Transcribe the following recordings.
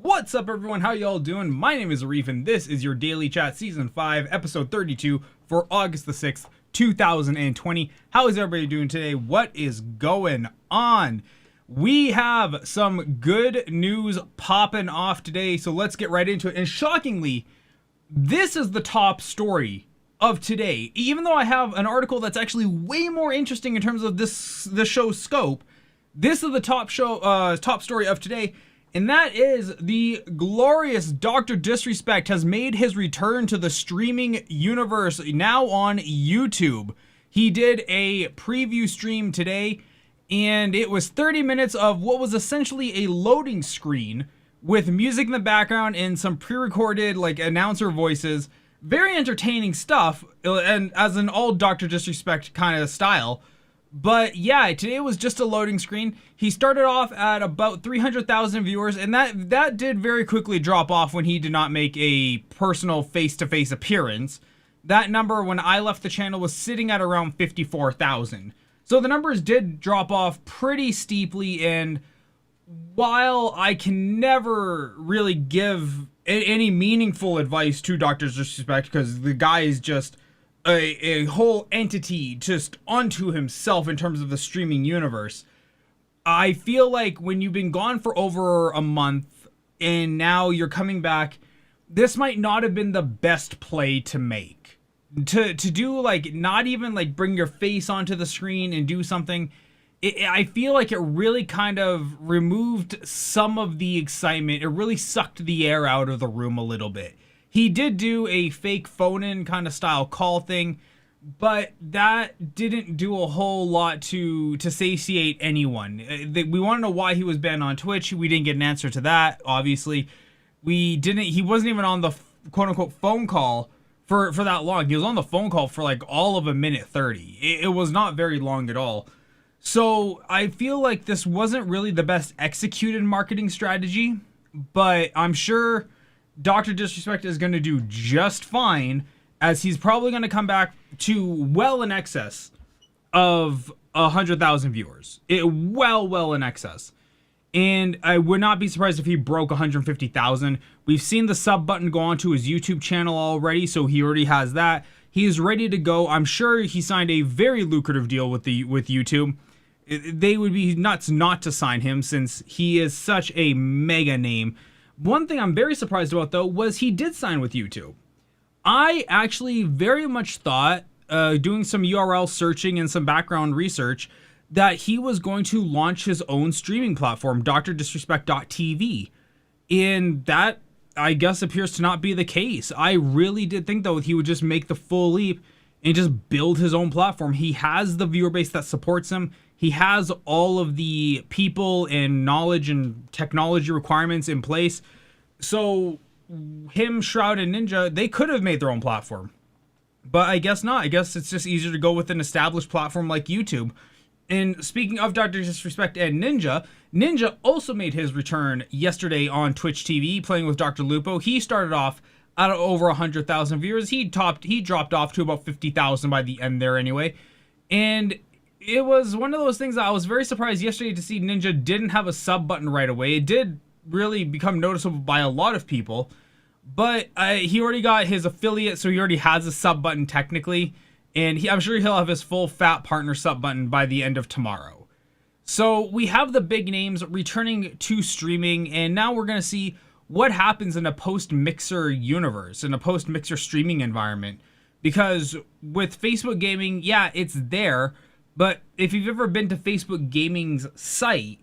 What's up, everyone? How y'all doing? My name is Arif, and this is your Daily Chat Season 5, Episode 32 for August the 6th, 2020. How is everybody doing today? What is going on? We have some good news popping off today, so let's get right into it. And shockingly, this is the top story of today. Even though I have an article that's actually way more interesting in terms of the show's scope, this is the top story of today. And that is the glorious Dr. Disrespect has made his return to the streaming universe now on YouTube. He did a preview stream today, and it was 30 minutes of what was essentially a loading screen with music in the background and some pre-recorded like announcer voices. Very entertaining stuff, and as an all Dr. Disrespect kind of style. But yeah, today was just a loading screen. He started off at about 300,000 viewers, and that did very quickly drop off when he did not make a personal face-to-face appearance. That number, when I left the channel, was sitting at around 54,000. So the numbers did drop off pretty steeply, and while I can never really give any meaningful advice to Dr. Disrespect, because the guy is just a whole entity just unto himself in terms of the streaming universe, I feel like when you've been gone for over a month and now you're coming back, this might not have been the best play to make. To do, like, not even like bring your face onto the screen and do something, I feel like it really kind of removed some of the excitement. It really sucked the air out of the room a little bit. He did do a fake phone-in kind of style call thing, but that didn't do a whole lot to satiate anyone. We want to know why he was banned on Twitch. We didn't get an answer to that, obviously. He wasn't even on the quote-unquote phone call for that long. He was on the phone call for like all of a minute 30. It was not very long at all. So I feel like this wasn't really the best executed marketing strategy, but I'm sure Dr. Disrespect is going to do just fine, as he's probably going to come back to well in excess of 100,000 viewers. Well in excess. And I would not be surprised if he broke 150,000. We've seen the sub button go onto his YouTube channel already, so he already has that. He is ready to go. I'm sure he signed a very lucrative deal with YouTube. They would be nuts not to sign him, since he is such a mega name. One thing I'm very surprised about, though, was he did sign with YouTube. I actually very much thought, doing some URL searching and some background research, that he was going to launch his own streaming platform, drdisrespect.tv. And that, I guess, appears to not be the case. I really did think, though, he would just make the full leap and just build his own platform. He has the viewer base that supports him. He has all of the people and knowledge and technology requirements in place. So him, Shroud, and Ninja, they could have made their own platform. But I guess not. I guess it's just easier to go with an established platform like YouTube. And speaking of Dr. Disrespect and Ninja, Ninja also made his return yesterday on Twitch TV, playing with Dr. Lupo. He started off at over 100,000 viewers. He dropped off to about 50,000 by the end there anyway. And it was one of those things that I was very surprised yesterday to see Ninja didn't have a sub button right away. It did really become noticeable by a lot of people, but he already got his affiliate, so he already has a sub button technically, and I'm sure he'll have his full fat partner sub button by the end of tomorrow. So we have the big names returning to streaming, and now we're going to see what happens in a post-Mixer universe, in a post-Mixer streaming environment. Because with Facebook Gaming, yeah, it's there, but if you've ever been to Facebook Gaming's site,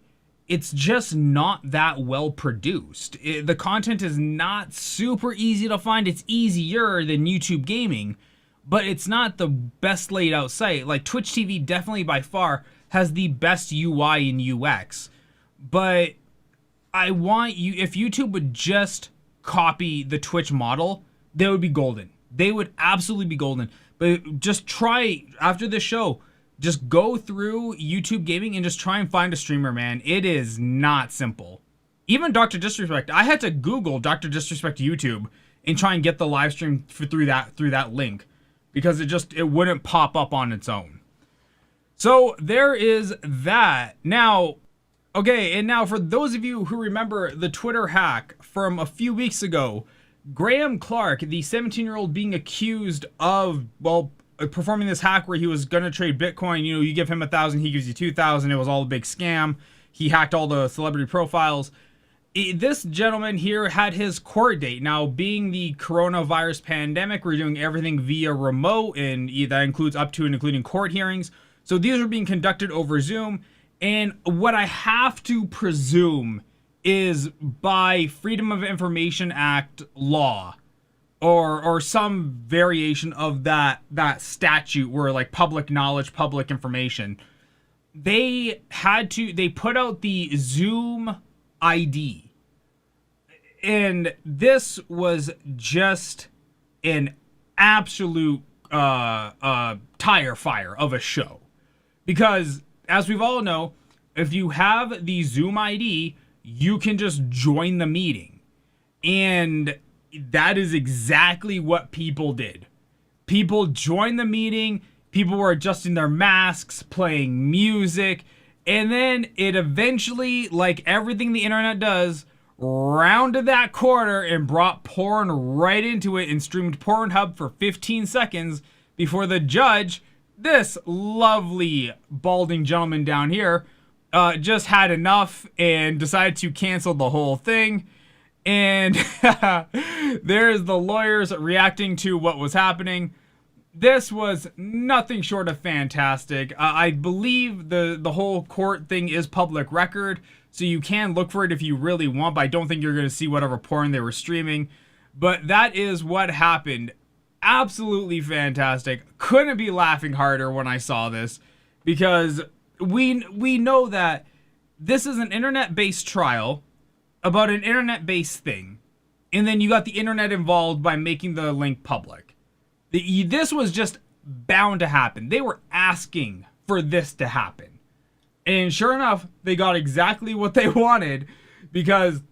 it's just not that well produced. The content is not super easy to find. It's easier than YouTube Gaming, but it's not the best laid out site. Like Twitch TV definitely by far has the best UI and UX, but I want you, if YouTube would just copy the Twitch model, they would be golden. They would absolutely be golden. But just try, after this show, just go through YouTube Gaming and just try and find a streamer, man. It is not simple. Even Dr. Disrespect, I had to Google Dr. Disrespect YouTube and try and get the live stream through that link, because it wouldn't pop up on its own. So there is that. Now, Okay, and now for those of you who remember the Twitter hack from a few weeks ago, Graham Clark, the 17-year-old being accused of, well, performing this hack where he was going to trade Bitcoin. You know, you give him 1,000, he gives you 2,000. It was all a big scam. He hacked all the celebrity profiles. This gentleman here had his court date. Now, being the coronavirus pandemic, we're doing everything via remote, and that includes up to and including court hearings. So these are being conducted over Zoom. And what I have to presume is by Freedom of Information Act law, or some variation of that statute where like public knowledge, public information, they put out the Zoom ID. And this was just an absolute tire fire of a show. Because, as we've all know, if you have the Zoom ID, you can just join the meeting. And that is exactly what people did. People joined the meeting, people were adjusting their masks, playing music, and then it eventually, like everything the internet does, rounded that corner and brought porn right into it and streamed Pornhub for 15 seconds before the judge, this lovely balding gentleman down here, just had enough and decided to cancel the whole thing. And there's the lawyers reacting to what was happening. This was nothing short of fantastic. I believe the whole court thing is public record, so you can look for it if you really want, but I don't think you're going to see whatever porn they were streaming. But that is what happened. Absolutely fantastic. Couldn't be laughing harder when I saw this, because we know that this is an internet-based trial about an internet-based thing, and then you got the internet involved by making the link public. This was just bound to happen. They were asking for this to happen. And sure enough, they got exactly what they wanted, because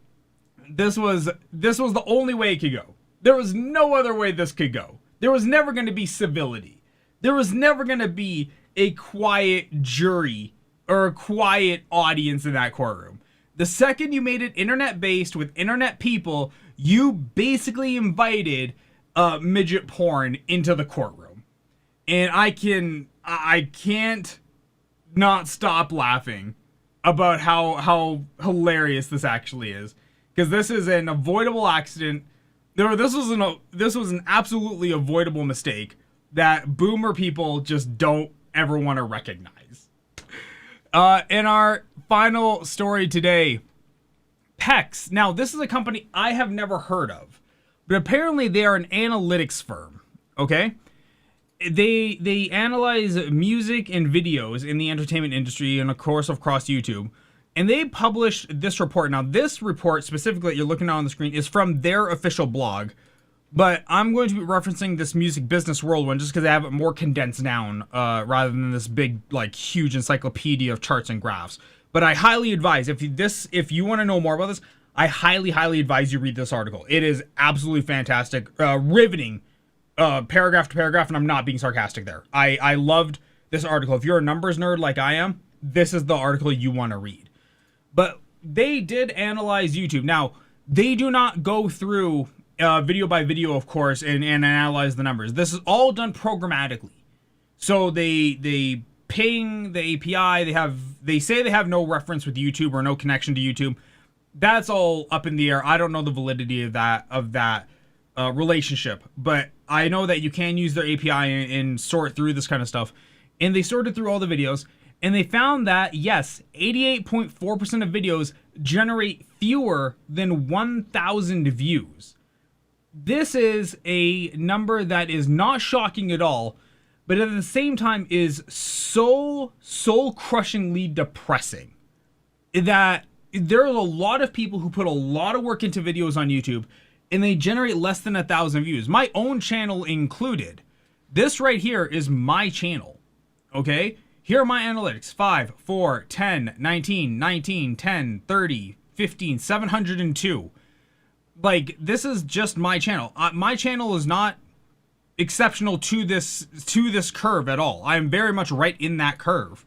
this was the only way it could go. There was no other way this could go. There was never going to be civility. There was never going to be a quiet jury or a quiet audience in that courtroom. The second you made it internet-based with internet people, you basically invited midget porn into the courtroom. And I can't not stop laughing about how hilarious this actually is, because this is an avoidable accident. This was an absolutely avoidable mistake that boomer people just don't ever want to recognize. In our final story today, Pex. Now, this is a company I have never heard of, but apparently they are an analytics firm. Okay, they analyze music and videos in the entertainment industry, and of course, across YouTube. And they published this report. Now, this report specifically that you're looking at on the screen is from their official blog, but I'm going to be referencing this Music Business World one just because they have it more condensed down rather than this big, like, huge encyclopedia of charts and graphs. But I highly advise, if you want to know more about this, I highly advise you read this article. It is absolutely fantastic, riveting, paragraph to paragraph, and I'm not being sarcastic there. I loved this article. If you're a numbers nerd like I am, this is the article you want to read. But they did analyze YouTube. Now, they do not go through video by video, of course, and analyze the numbers. This is all done programmatically. So they ping the API. They say they have no reference with YouTube or no connection to YouTube. That's all up in the air. I don't know the validity of that relationship, but I know that you can use their API and sort through this kind of stuff. And they sorted through all the videos, and they found that, yes, 88.4% of videos generate fewer than 1,000 views. This is a number that is not shocking at all, but at the same time is so soul-crushingly depressing that there are a lot of people who put a lot of work into videos on YouTube, and they generate less than 1,000 views. My own channel included. This right here is my channel, okay? Here are my analytics: 5, 4, 10, 19, 19, 10, 30, 15, 702. Like, this is just my channel. My channel is not exceptional to this curve at all. I am very much right in that curve.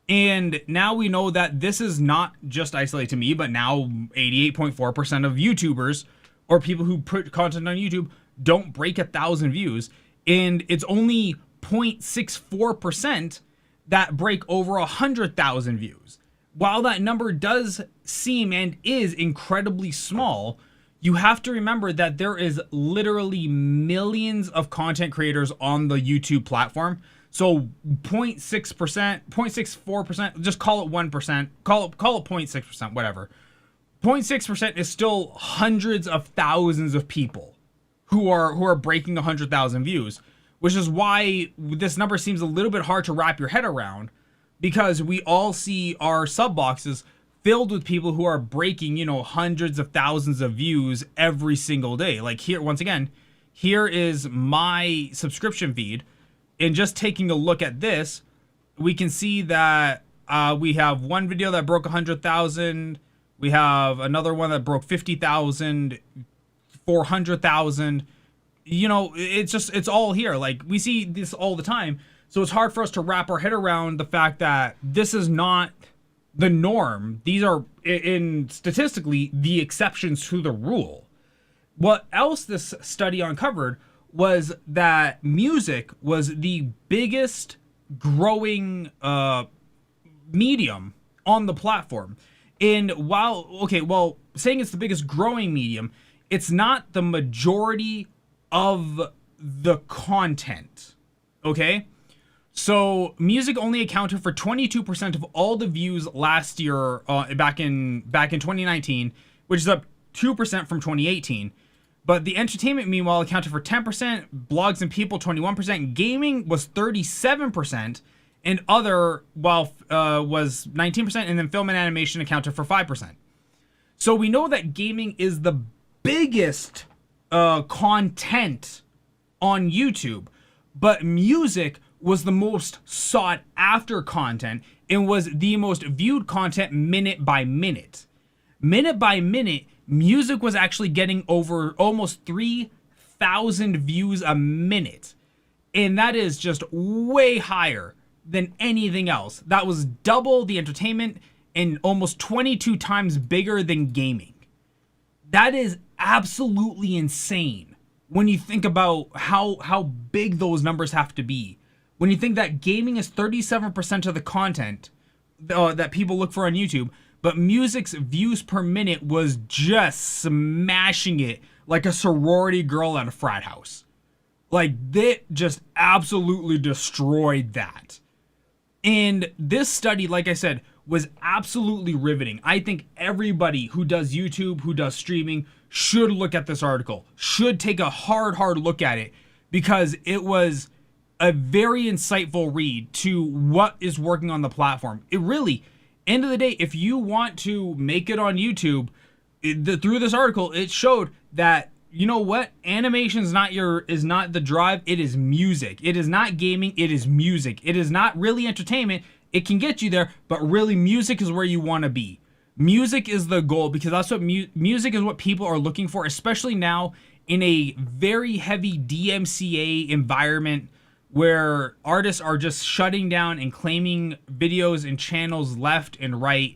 And now we know that this is not just isolated to me, but now 88.4% of YouTubers or people who put content on YouTube don't break 1,000 views. And it's only 0.64% that break over 100,000 views. While that number does seem and is incredibly small, you have to remember that there is literally millions of content creators on the YouTube platform. So 0.6%, 0.64%, just call it 1%, call it 0.6%, whatever. 0.6% is still hundreds of thousands of people who are breaking 100,000 views, which is why this number seems a little bit hard to wrap your head around, because we all see our sub boxes filled with people who are breaking, hundreds of thousands of views every single day. Like here, once again, here is my subscription feed. And just taking a look at this, we can see that we have one video that broke 100,000. We have another one that broke 50,000, 400,000. It's all here. Like, we see this all the time. So it's hard for us to wrap our head around the fact that this is not the norm. These are, statistically, the exceptions to the rule. What else this study uncovered was that music was the biggest growing medium on the platform. And saying it's the biggest growing medium, it's not the majority of the content. Okay? So music only accounted for 22% of all the views last year, back in 2019, which is up 2% from 2018. But the entertainment, meanwhile, accounted for 10%, blogs and people 21%, gaming was 37%, and other was 19%, and then film and animation accounted for 5%. So we know that gaming is the biggest content on YouTube, but music was the most sought after content and was the most viewed content minute by minute. Minute by minute, music was actually getting over almost 3,000 views a minute. And that is just way higher than anything else. That was double the entertainment and almost 22 times bigger than gaming. That is absolutely insane when you think about how big those numbers have to be. When you think that gaming is 37% of the content that people look for on YouTube, but music's views per minute was just smashing it like a sorority girl at a frat house. Like, they just absolutely destroyed that. And this study, like I said, was absolutely riveting. I think everybody who does YouTube, who does streaming, should look at this article, should take a hard look at it, because it was a very insightful read to what is working on the platform. It really, end of the day, if you want to make it on YouTube, through this article, it showed that, you know what, animation is not the drive. It is music. It is not gaming. It is music. It is not really entertainment. It can get you there, but really music is where you want to be. Music is the goal, because that's what music is what people are looking for, especially now in a very heavy DMCA environment, where artists are just shutting down and claiming videos and channels left and right,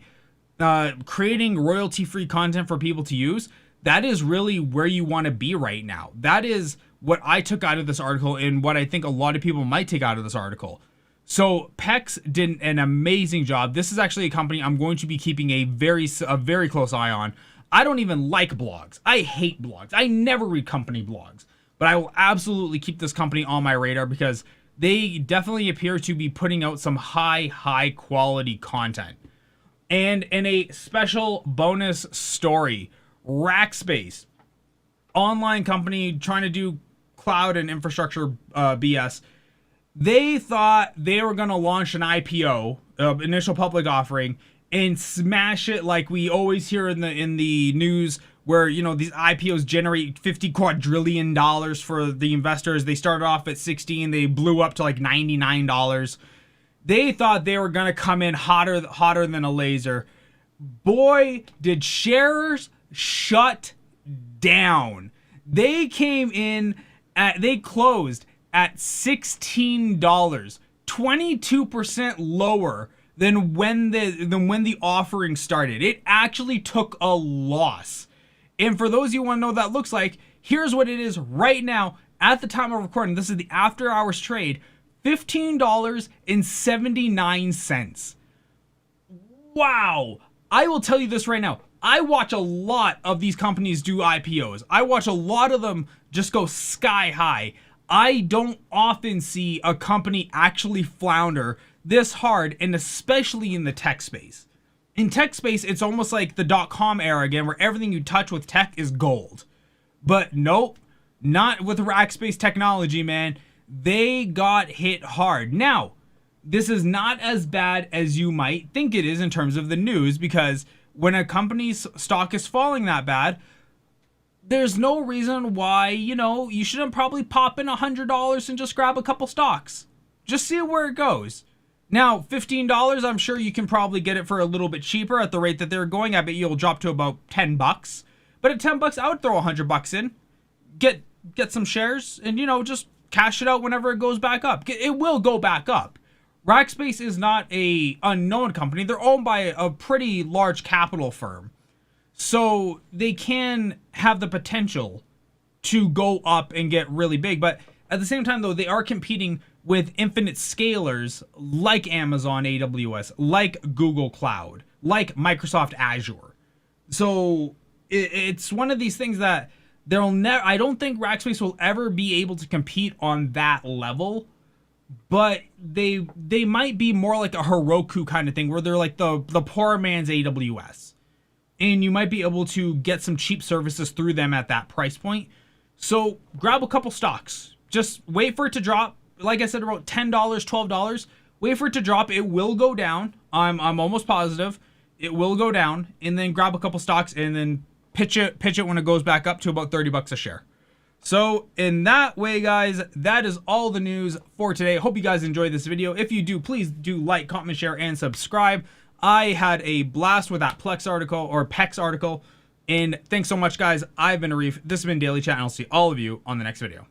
creating royalty-free content for people to use. That is really where you want to be right now. That is what I took out of this article, and what I think a lot of people might take out of this article. So PEX did an amazing job. This is actually a company I'm going to be keeping a very close eye on. I don't even like blogs. I hate blogs. I never read company blogs. But I will absolutely keep this company on my radar, because they definitely appear to be putting out some high quality content. And in a special bonus story, Rackspace, online company trying to do cloud and infrastructure BS, they thought they were going to launch an IPO, initial public offering, and smash it like we always hear in the news, where, these IPOs generate $50 quadrillion for the investors. They started off at 16, they blew up to like $99. They thought they were going to come in hotter than a laser. Boy, did shares shut down. They closed at $16, 22% lower than when the offering started. It actually took a loss. And for those of you who want to know what that looks like, here's what it is right now at the time of recording. This is the after hours trade, $15.79. Wow. I will tell you this right now. I watch a lot of these companies do IPOs. I watch a lot of them just go sky high. I don't often see a company actually flounder this hard, and especially in the tech space. In tech space, it's almost like the .com era again, where everything you touch with tech is gold. But nope, not with Rackspace Technology, man. They got hit hard. Now, this is not as bad as you might think it is in terms of the news, because when a company's stock is falling that bad, there's no reason why, you shouldn't probably pop in $100 and just grab a couple stocks. Just see where it goes. Now, $15, I'm sure you can probably get it for a little bit cheaper at the rate that they're going. I bet you'll drop to about $10. But at $10, I would throw $100 in, get some shares, and just cash it out whenever it goes back up. It will go back up. Rackspace is not a unknown company. They're owned by a pretty large capital firm. So they can have the potential to go up and get really big. But at the same time, though, they are competing with infinite scalers like Amazon AWS, like Google Cloud, like Microsoft Azure. So it's one of these things that I don't think Rackspace will ever be able to compete on that level. But they might be more like a Heroku kind of thing, where they're like the poor man's AWS. And you might be able to get some cheap services through them at that price point. So grab a couple stocks. Just wait for it to drop. Like I said, about $10, $12. Wait for it to drop. It will go down. I'm almost positive. It will go down. And then grab a couple stocks and then pitch it when it goes back up to about $30 a share. So in that way, guys, that is all the news for today. Hope you guys enjoyed this video. If you do, please do like, comment, share, and subscribe. I had a blast with that PEX article. And thanks so much, guys. I've been Arif. This has been Daily Chat, and I'll see all of you on the next video.